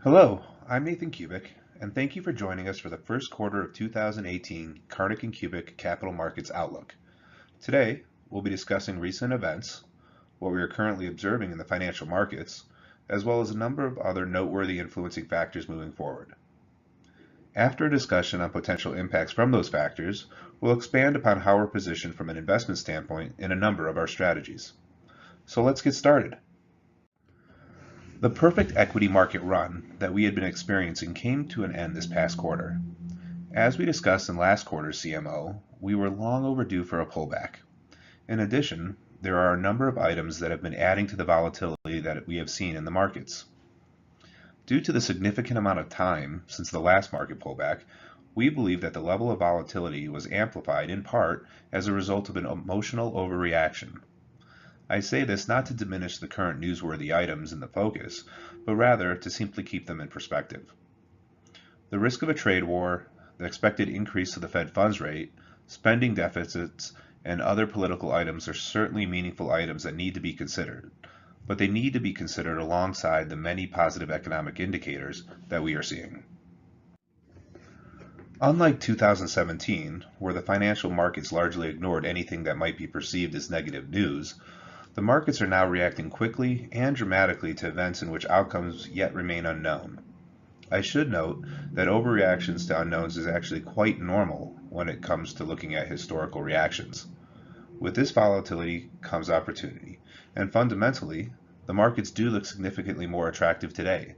Hello, I'm Nathan Kubik, and thank you for joining us for the first quarter of 2018 Carnick and Kubik Capital Markets Outlook. Today, we'll be discussing recent events, what we are currently observing in the financial markets, as well as a number of other noteworthy influencing factors moving forward. After a discussion on potential impacts from those factors, we'll expand upon how we're positioned from an investment standpoint in a number of our strategies. So let's get started. The perfect equity market run that we had been experiencing came to an end this past quarter. As we discussed in last quarter's CMO, we were long overdue for a pullback. In addition, there are a number of items that have been adding to the volatility that we have seen in the markets. Due to the significant amount of time since the last market pullback, we believe that the level of volatility was amplified in part as a result of an emotional overreaction. I say this not to diminish the current newsworthy items in the focus, but rather to simply keep them in perspective. The risk of a trade war, the expected increase to the Fed funds rate, spending deficits, and other political items are certainly meaningful items that need to be considered, but they need to be considered alongside the many positive economic indicators that we are seeing. Unlike 2017, where the financial markets largely ignored anything that might be perceived as negative news, the markets are now reacting quickly and dramatically to events in which outcomes yet remain unknown. I should note that overreactions to unknowns is actually quite normal when it comes to looking at historical reactions. With this volatility comes opportunity, and fundamentally, the markets do look significantly more attractive today.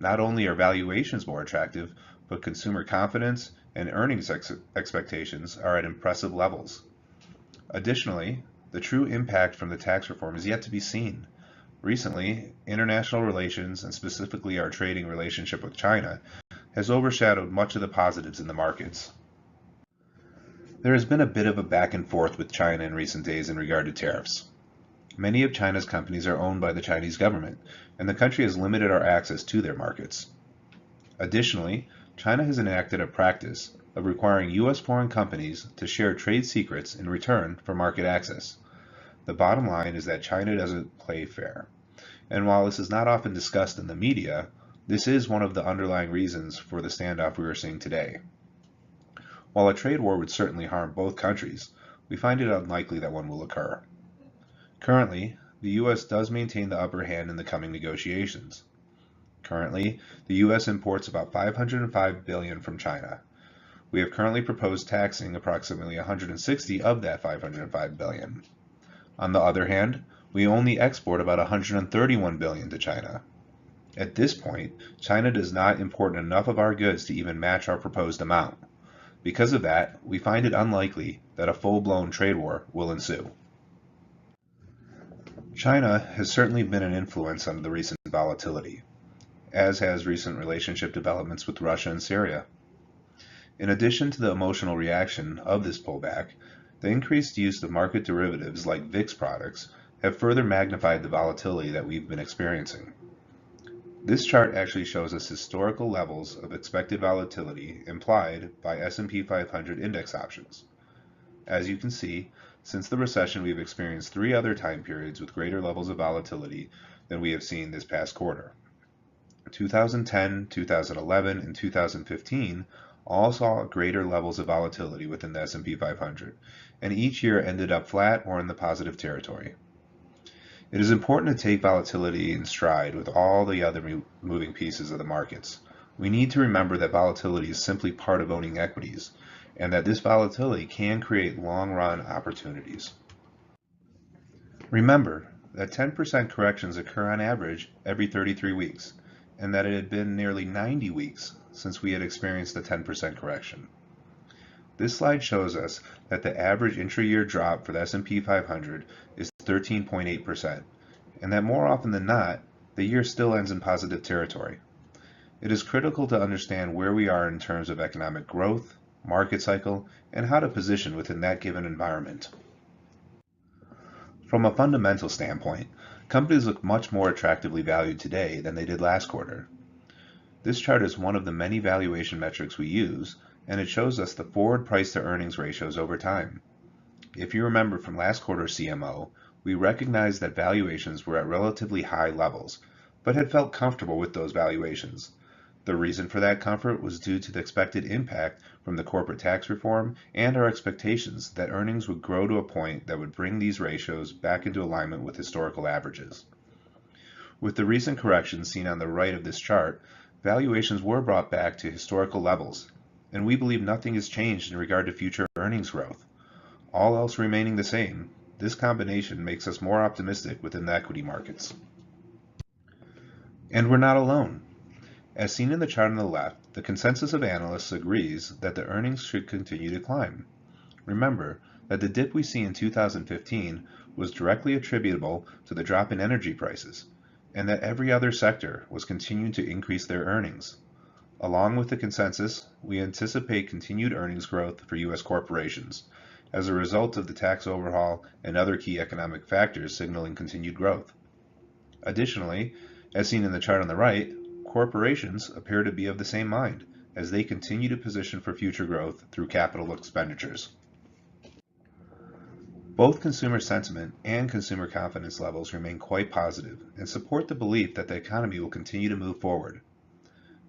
Not only are valuations more attractive, but consumer confidence and earnings expectations are at impressive levels. Additionally, the true impact from the tax reform is yet to be seen. Recently, international relations, and specifically our trading relationship with China, has overshadowed much of the positives in the markets. There has been a bit of a back and forth with China in recent days in regard to tariffs. Many of China's companies are owned by the Chinese government, and the country has limited our access to their markets. Additionally, China has enacted a practice of requiring U.S. foreign companies to share trade secrets in return for market access. The bottom line is that China doesn't play fair. And while this is not often discussed in the media, this is one of the underlying reasons for the standoff we are seeing today. While a trade war would certainly harm both countries, we find it unlikely that one will occur. Currently, the U.S. does maintain the upper hand in the coming negotiations. Currently, the U.S. imports about $505 billion from China. We have currently proposed taxing approximately 160 of that $505 billion. On the other hand, we only export about $131 billion to China. At this point, China does not import enough of our goods to even match our proposed amount. Because of that, we find it unlikely that a full-blown trade war will ensue. China has certainly been an influence on the recent volatility, as has recent relationship developments with Russia and Syria. In addition to the emotional reaction of this pullback, the increased use of market derivatives like VIX products have further magnified the volatility that we've been experiencing. This chart actually shows us historical levels of expected volatility implied by S&P 500 index options. As you can see, since the recession we've experienced 3 other time periods with greater levels of volatility than we have seen this past quarter. 2010, 2011, and 2015 all saw greater levels of volatility within the S&P 500, and each year ended up flat or in the positive territory. It is important to take volatility in stride with all the other moving pieces of the markets. We need to remember that volatility is simply part of owning equities, and that this volatility can create long-run opportunities. Remember that 10% corrections occur on average every 33 weeks, and that it had been nearly 90 weeks since we had experienced a 10% correction. This slide shows us that the average intra-year drop for the S&P 500 is 13.8%, and that more often than not, the year still ends in positive territory. It is critical to understand where we are in terms of economic growth, market cycle, and how to position within that given environment. From a fundamental standpoint, companies look much more attractively valued today than they did last quarter. This chart is one of the many valuation metrics we use, and it shows us the forward price to earnings ratios over time. If you remember from last quarter's CMO, we recognized that valuations were at relatively high levels, but had felt comfortable with those valuations. The reason for that comfort was due to the expected impact from the corporate tax reform and our expectations that earnings would grow to a point that would bring these ratios back into alignment with historical averages. With the recent corrections seen on the right of this chart, valuations were brought back to historical levels, and we believe nothing has changed in regard to future earnings growth. All else remaining the same, this combination makes us more optimistic within the equity markets. And we're not alone. As seen in the chart on the left, the consensus of analysts agrees that the earnings should continue to climb. Remember that the dip we see in 2015 was directly attributable to the drop in energy prices, and that every other sector was continuing to increase their earnings. Along with the consensus, we anticipate continued earnings growth for U.S. corporations as a result of the tax overhaul and other key economic factors signaling continued growth. Additionally, as seen in the chart on the right, corporations appear to be of the same mind as they continue to position for future growth through capital expenditures. Both consumer sentiment and consumer confidence levels remain quite positive and support the belief that the economy will continue to move forward.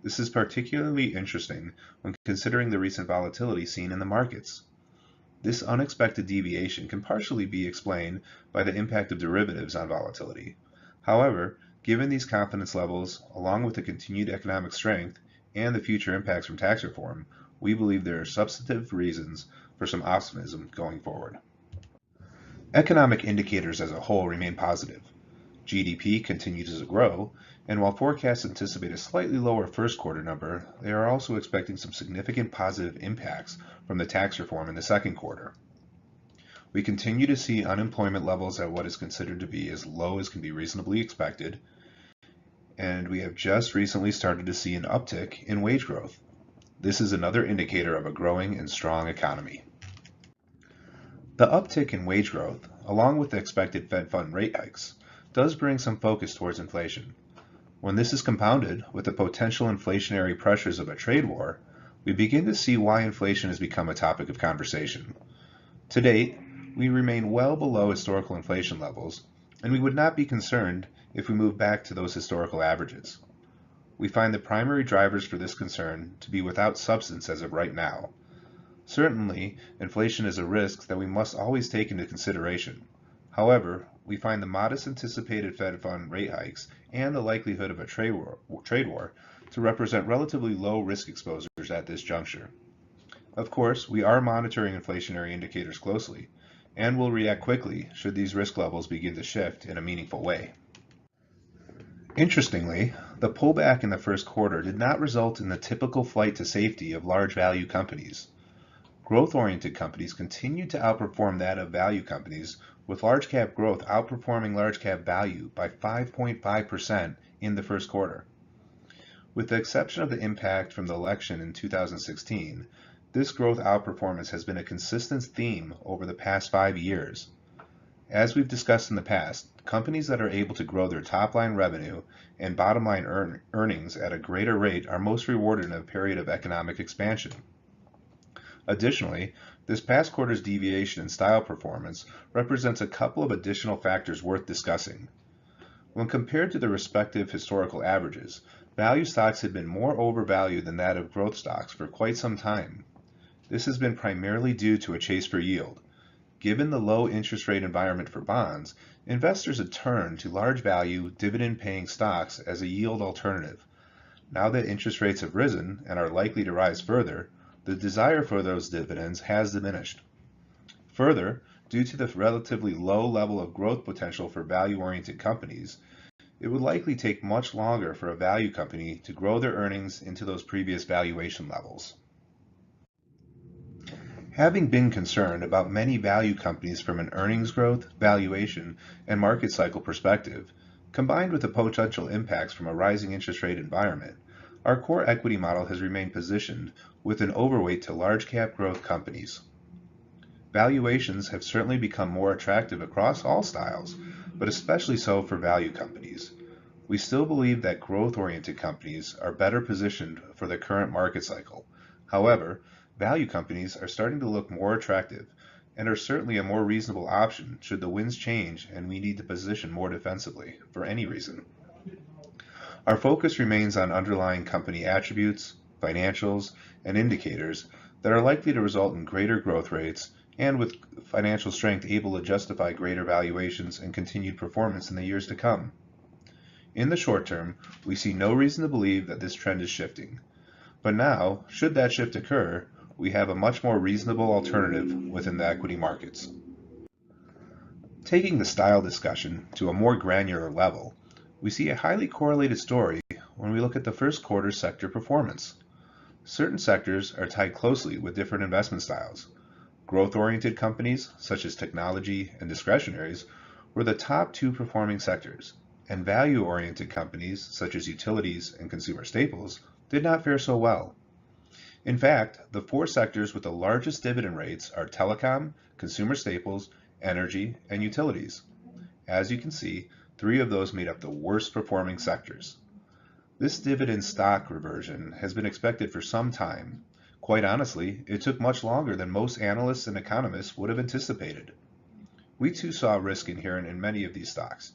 This is particularly interesting when considering the recent volatility seen in the markets. This unexpected deviation can partially be explained by the impact of derivatives on volatility. However, given these confidence levels, along with the continued economic strength and the future impacts from tax reform, we believe there are substantive reasons for some optimism going forward. Economic indicators as a whole remain positive. GDP continues to grow, and while forecasts anticipate a slightly lower first quarter number, they are also expecting some significant positive impacts from the tax reform in the second quarter. We continue to see unemployment levels at what is considered to be as low as can be reasonably expected, and we have just recently started to see an uptick in wage growth. This is another indicator of a growing and strong economy. The uptick in wage growth, along with the expected Fed fund rate hikes, does bring some focus towards inflation. When this is compounded with the potential inflationary pressures of a trade war, we begin to see why inflation has become a topic of conversation. To date, we remain well below historical inflation levels, and we would not be concerned if we move back to those historical averages. We find the primary drivers for this concern to be without substance as of right now. Certainly, inflation is a risk that we must always take into consideration. However, we find the modest anticipated Fed fund rate hikes and the likelihood of a trade war to represent relatively low risk exposures at this juncture. Of course, we are monitoring inflationary indicators closely, and will react quickly should these risk levels begin to shift in a meaningful way. Interestingly, the pullback in the first quarter did not result in the typical flight to safety of large value companies. Growth-oriented companies continued to outperform that of value companies, with large cap growth outperforming large cap value by 5.5% in the first quarter. With the exception of the impact from the election in 2016, this growth outperformance has been a consistent theme over the past 5 years. As we've discussed in the past, companies that are able to grow their top-line revenue and bottom-line earnings at a greater rate are most rewarded in a period of economic expansion. Additionally, this past quarter's deviation in style performance represents a couple of additional factors worth discussing. When compared to the respective historical averages, value stocks have been more overvalued than that of growth stocks for quite some time. This has been primarily due to a chase for yield. Given the low interest rate environment for bonds, investors have turned to large value, dividend-paying stocks as a yield alternative. Now that interest rates have risen and are likely to rise further, the desire for those dividends has diminished. Further, due to the relatively low level of growth potential for value-oriented companies, it would likely take much longer for a value company to grow their earnings into those previous valuation levels. Having been concerned about many value companies from an earnings growth, valuation, and market cycle perspective, combined with the potential impacts from a rising interest rate environment, our core equity model has remained positioned with an overweight to large cap growth companies. Valuations have certainly become more attractive across all styles, but especially so for value companies. We still believe that growth-oriented companies are better positioned for the current market cycle. However, value companies are starting to look more attractive and are certainly a more reasonable option should the winds change and we need to position more defensively for any reason. Our focus remains on underlying company attributes, financials, and indicators that are likely to result in greater growth rates and with financial strength able to justify greater valuations and continued performance in the years to come. In the short term, we see no reason to believe that this trend is shifting. But now, should that shift occur, we have a much more reasonable alternative within the equity markets. Taking the style discussion to a more granular level, we see a highly correlated story when we look at the first quarter sector performance. Certain sectors are tied closely with different investment styles. Growth-oriented companies, such as technology and discretionaries, were the top two performing sectors, and value-oriented companies, such as utilities and consumer staples, did not fare so well. In fact, the four sectors with the largest dividend rates are telecom, consumer staples, energy, and utilities. As you can see, three of those made up the worst performing sectors. This dividend stock reversion has been expected for some time. Quite honestly, it took much longer than most analysts and economists would have anticipated. We too saw risk inherent in many of these stocks.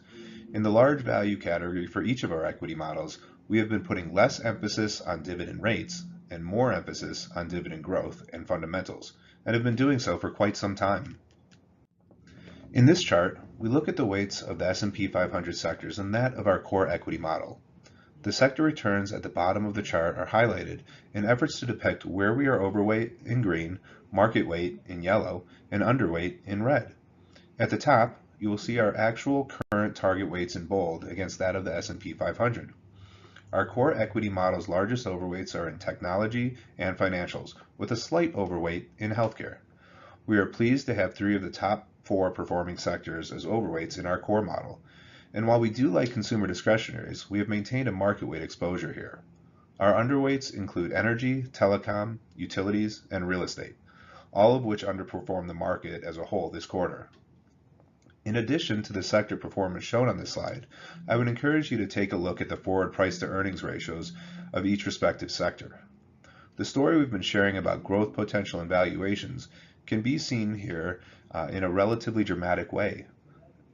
In the large value category for each of our equity models, we have been putting less emphasis on dividend rates and more emphasis on dividend growth and fundamentals, and have been doing so for quite some time. In this chart, we look at the weights of the S&P 500 sectors and that of our core equity model. The sector returns at the bottom of the chart are highlighted in efforts to depict where we are overweight in green, market weight in yellow, and underweight in red. At the top, you will see our actual current target weights in bold against that of the S&P 500. Our core equity model's largest overweights are in technology and financials, with a slight overweight in healthcare. We are pleased to have three of the top four performing sectors as overweights in our core model. And while we do like consumer discretionaries, we have maintained a market weight exposure here. Our underweights include energy, telecom, utilities, and real estate, all of which underperform the market as a whole this quarter. In addition to the sector performance shown on this slide, I would encourage you to take a look at the forward price to earnings ratios of each respective sector. The story we've been sharing about growth potential and valuations can be seen here in a relatively dramatic way.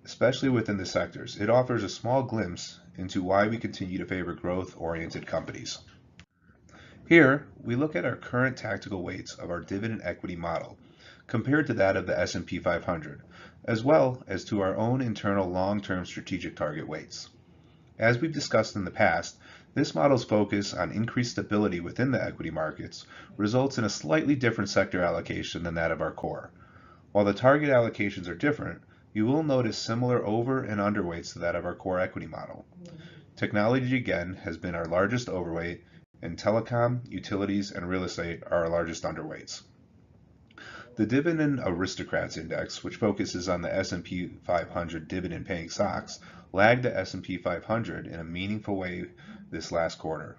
Especially within the sectors, it offers a small glimpse into why we continue to favor growth-oriented companies. Here, we look at our current tactical weights of our dividend equity model compared to that of the S&P 500, as well as to our own internal long-term strategic target weights. As we've discussed in the past, this model's focus on increased stability within the equity markets results in a slightly different sector allocation than that of our core. While the target allocations are different, you will notice similar over and underweights to that of our core equity model. Technology again has been our largest overweight, and telecom, utilities, and real estate are our largest underweights. The Dividend Aristocrats Index, which focuses on the S&P 500 dividend-paying stocks, lagged the S&P 500 in a meaningful way this last quarter.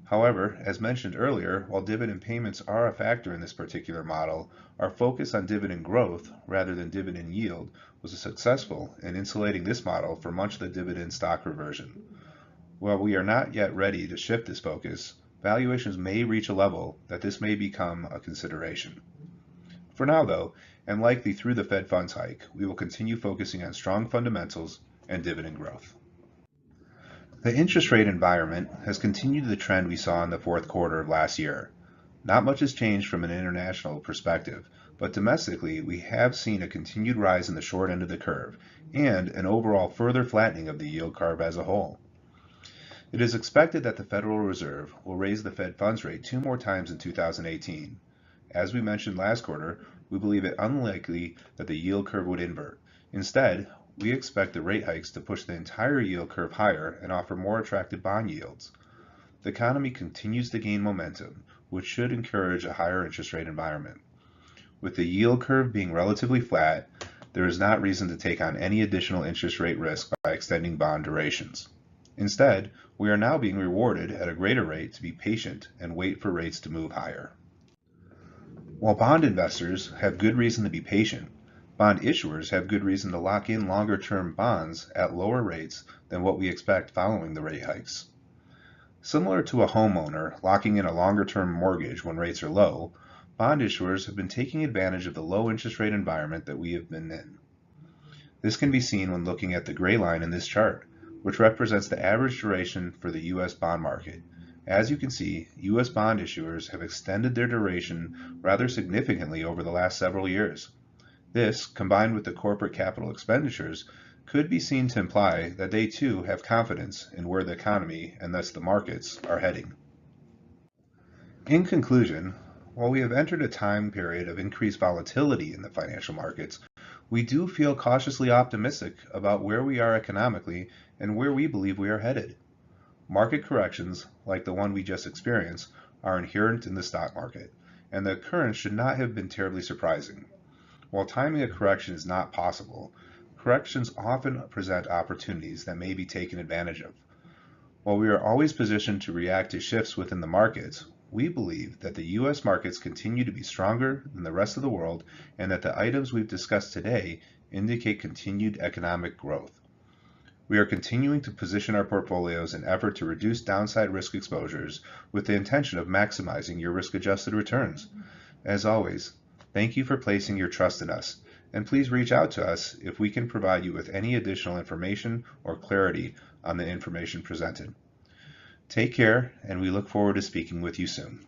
However, as mentioned earlier, while dividend payments are a factor in this particular model, our focus on dividend growth rather than dividend yield was successful in insulating this model from much of the dividend stock reversion. While we are not yet ready to shift this focus, valuations may reach a level that this may become a consideration. For now, though, and likely through the Fed funds hike, we will continue focusing on strong fundamentals and dividend growth. The interest rate environment has continued the trend we saw in the fourth quarter of last year. Not much has changed from an international perspective, but domestically we have seen a continued rise in the short end of the curve and an overall further flattening of the yield curve as a whole. It is expected that the Federal Reserve will raise the Fed funds rate 2 more times in 2018. As we mentioned last quarter, we believe it unlikely that the yield curve would invert. Instead, we expect the rate hikes to push the entire yield curve higher and offer more attractive bond yields. The economy continues to gain momentum, which should encourage a higher interest rate environment. With the yield curve being relatively flat, there is not reason to take on any additional interest rate risk by extending bond durations. Instead, we are now being rewarded at a greater rate to be patient and wait for rates to move higher. While bond investors have good reason to be patient, bond issuers have good reason to lock in longer-term bonds at lower rates than what we expect following the rate hikes. Similar to a homeowner locking in a longer-term mortgage when rates are low, bond issuers have been taking advantage of the low interest rate environment that we have been in. This can be seen when looking at the gray line in this chart, which represents the average duration for the U.S. bond market. As you can see, U.S. bond issuers have extended their duration rather significantly over the last several years. This, combined with the corporate capital expenditures, could be seen to imply that they too have confidence in where the economy, and thus the markets, are heading. In conclusion, while we have entered a time period of increased volatility in the financial markets, we do feel cautiously optimistic about where we are economically and where we believe we are headed. Market corrections, like the one we just experienced, are inherent in the stock market, and the occurrence should not have been terribly surprising. While timing a correction is not possible, corrections often present opportunities that may be taken advantage of. While we are always positioned to react to shifts within the markets, we believe that the U.S. markets continue to be stronger than the rest of the world and that the items we've discussed today indicate continued economic growth. We are continuing to position our portfolios in effort to reduce downside risk exposures with the intention of maximizing your risk-adjusted returns. As always, thank you for placing your trust in us, and please reach out to us if we can provide you with any additional information or clarity on the information presented. Take care, and we look forward to speaking with you soon.